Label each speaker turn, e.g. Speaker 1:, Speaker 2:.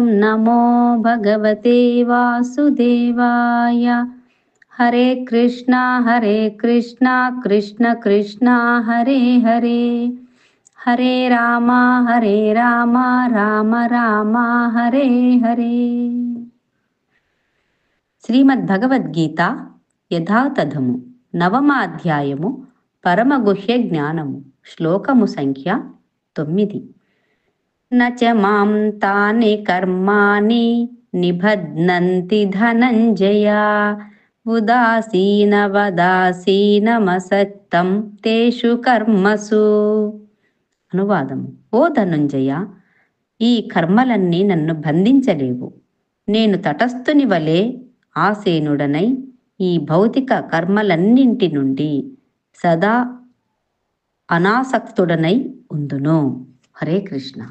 Speaker 1: ఓం నమో భగవతే వాసుదేవాయ. హరే కృష్ణ కృష్ణ కృష్ణ హరే హరే, హరే రామ రామ రామ హరే హరే. శ్రీమద్ భగవద్గీత యథాతథము 9వ అధ్యాయము పరమగుహ్య జ్ఞానము. శ్లోకము సంఖ్య 9. నచ మాం తాని కర్మాణి నిబధ్నంతి ధనంజయ, ఉదాసీనవదాసీనమసక్తం తేషు కర్మసు. అనువాదము: ఓ ధనుంజయ, ఈ కర్మలన్నీ నన్ను బంధించలేవు. నేను తటస్థుని వలె ఆసీనుడనై ఈ భౌతిక కర్మలన్నింటి నుండి సదా అనాసక్తుడనై ఉందును. హరే కృష్ణ.